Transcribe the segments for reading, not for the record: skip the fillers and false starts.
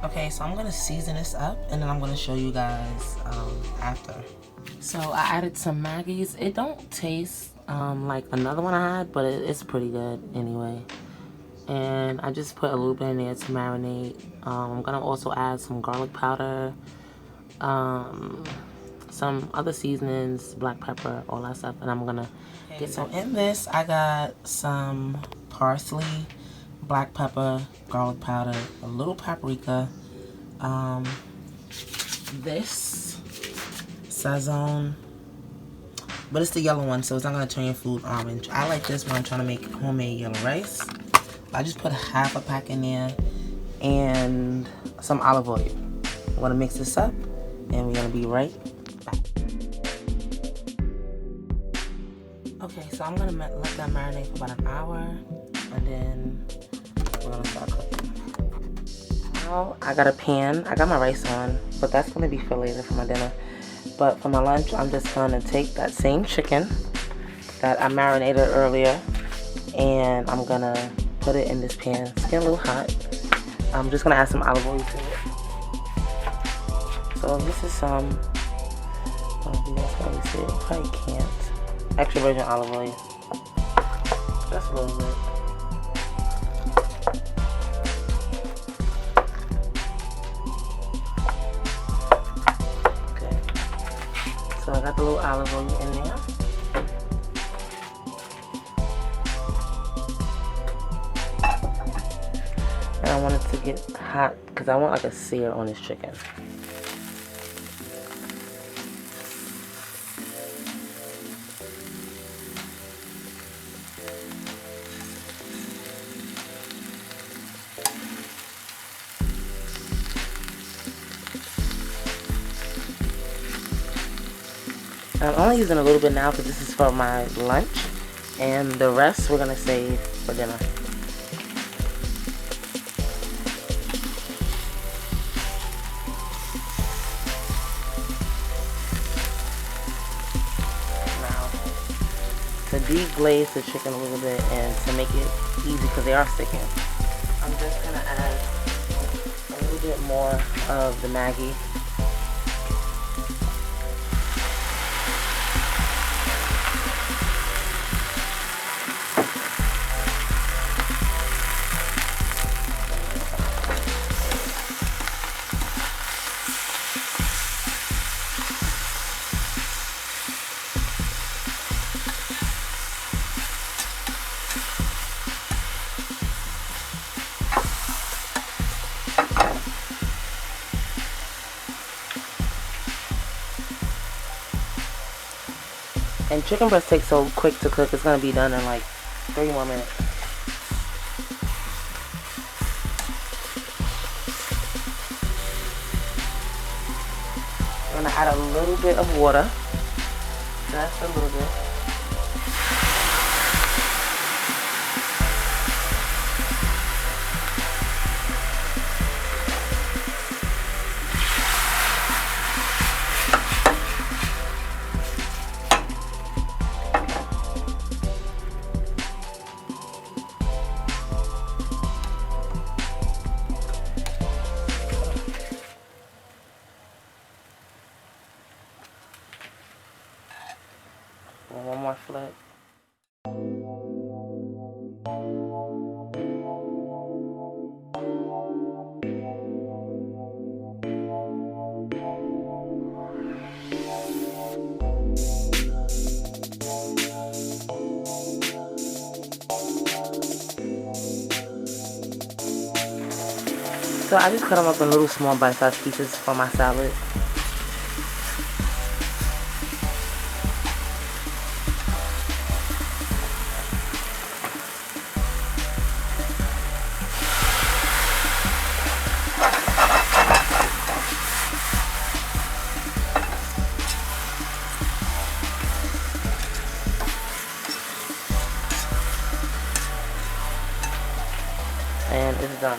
Okay, so I'm gonna season this up and then I'm gonna show you guys after. So I added some Maggies. It don't taste like another one I had, but it's pretty good anyway. And I just put a little bit in there to marinate. I'm gonna also add some garlic powder, some other seasonings, black pepper, all that stuff, and I'm gonna get. So in this, I got some parsley, black pepper, garlic powder, a little paprika, this Sazon, but it's the yellow one, so it's not gonna turn your food orange. I like this when I'm trying to make homemade yellow rice. I just put half a pack in there and some olive oil. I'm gonna mix this up and we're gonna be right back. Okay, so I'm gonna let that marinate for about an hour and then we're gonna start cooking. Now I got a pan, I got my rice on, but that's gonna be for later for my dinner. But for my lunch, I'm just gonna take that same chicken that I marinated earlier and I'm gonna put it in this pan. It's getting a little hot. I'm just gonna add some olive oil to it. So this is some, oh, you guys probably see it, probably can't. Extra virgin olive oil. Just a little bit. Okay. So I got the little olive oil in there. And I want it to get hot because I want like a sear on this chicken. I'm only using a little bit now because this is for my lunch, and the rest we're gonna save for dinner. Now, to deglaze the chicken a little bit and to make it easy because they are sticking, I'm just gonna add a little bit more of the Maggi. And chicken breast takes so quick to cook, it's gonna be done in like 3 more minutes. I'm gonna add a little bit of water. Just a little bit. one more flip. So I just cut them up in little small bite-sized pieces for my salad. And it's done.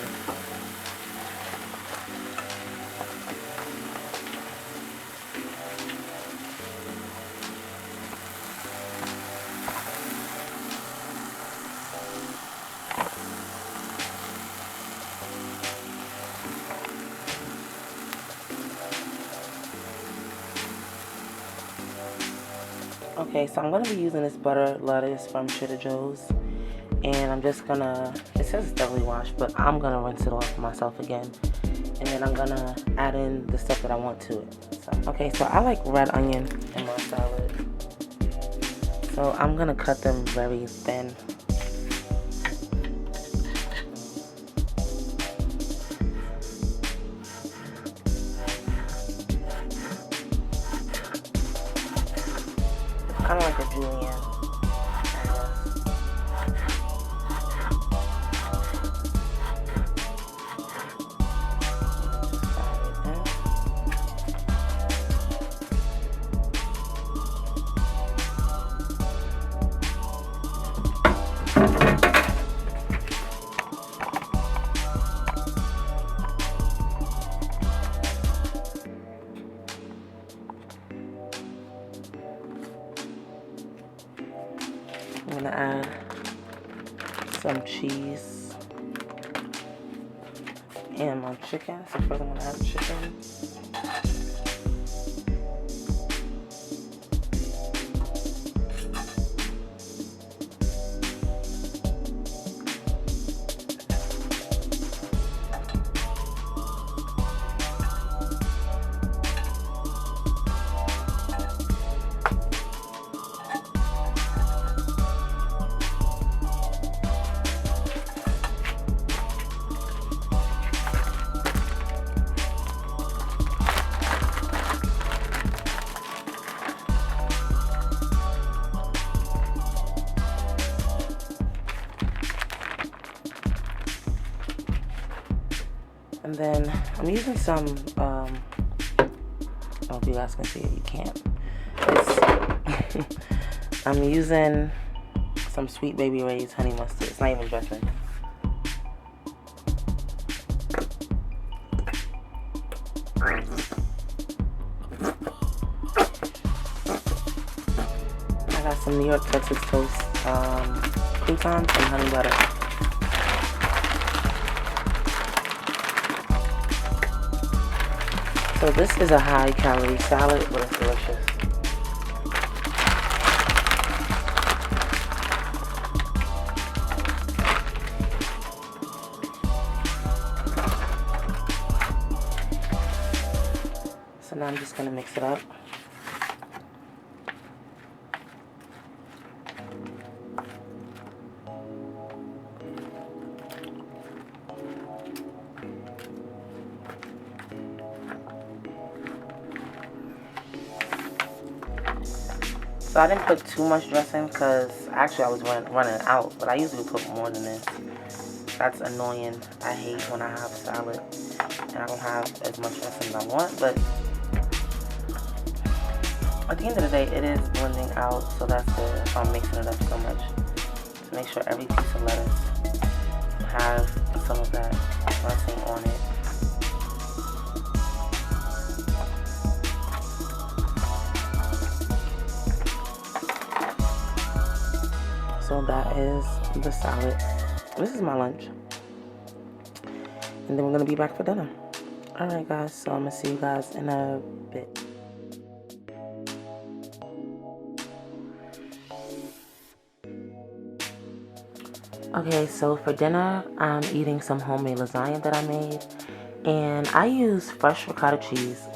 Okay, so I'm going to be using this butter lettuce from Trader Joe's. And I'm just going to, it says it's doubly washed, but I'm going to rinse it off myself again. And then I'm going to add in the stuff that I want to it. So, okay, so I like red onion in my salad. So I'm going to cut them very thin. Kind of like a julienne. I'm gonna add some cheese and my chicken. So first I'm gonna add the chicken. And then I'm using some, I don't know if you guys can see it, you can't. I'm using some Sweet Baby Ray's honey mustard. It's not even dressing. I got some New York Texas Toast croutons and honey butter. So this is a high-calorie salad, but it's delicious. So now I'm just going to mix it up. So I didn't put too much dressing because actually I was running out, but I usually put more than this. That's annoying. I hate when I have salad and I don't have as much dressing as I want, but at the end of the day, it is blending out, so that's good if I'm mixing it up so much. To make sure every piece of lettuce has some of that dressing on it. So that is the salad. This is my lunch. And then we're going to be back for dinner. Alright guys, so I'm going to see you guys in a bit. Okay, so for dinner, I'm eating some homemade lasagna that I made. And I use fresh ricotta cheese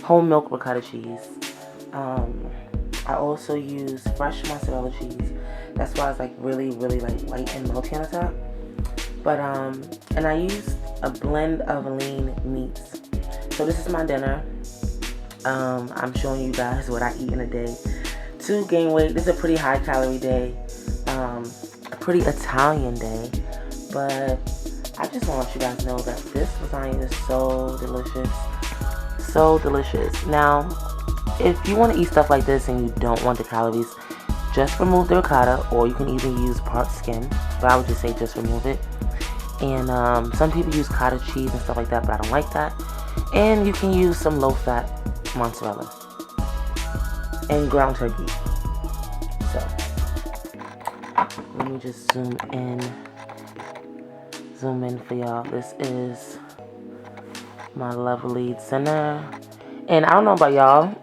whole milk ricotta cheese. I also use fresh mozzarella cheese. That's why it's like really, really like light and melty on the top. But and I used a blend of lean meats. So this is my dinner. I'm showing you guys what I eat in a day to gain weight. This is a pretty high calorie day, a pretty Italian day, but I just want to let you guys know that this lasagna is so delicious, so delicious. Now, if you want to eat stuff like this and you don't want the calories, just remove the ricotta, or you can even use part skin, but I would just say just remove it. And some people use cottage cheese and stuff like that, but I don't like that. And you can use some low-fat mozzarella and ground turkey. So let me just zoom in for y'all. This is my lovely dinner, and I don't know about y'all.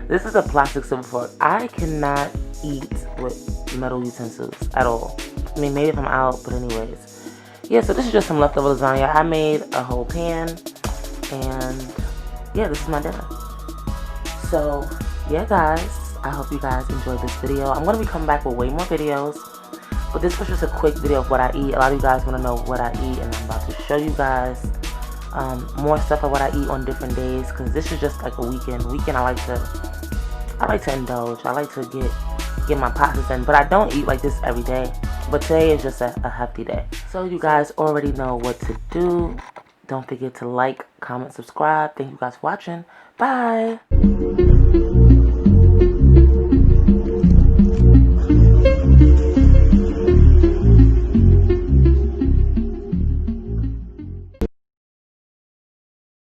This is a plastic silver fork. I cannot eat with metal utensils at all. I mean, maybe if I'm out, but anyways. Yeah, so this is just some leftover lasagna. I made a whole pan, and yeah, this is my dinner. So yeah, guys, I hope you guys enjoyed this video. I'm gonna be coming back with way more videos, but this was just a quick video of what I eat. A lot of you guys want to know what I eat, and I'm about to show you guys more stuff of what I eat on different days, because this is just like a weekend. I like to indulge. I like to get my pockets in, but I don't eat like this every day. But today is just a hefty day. So you guys already know what to do. Don't forget to like, comment, subscribe. Thank you guys for watching. Bye.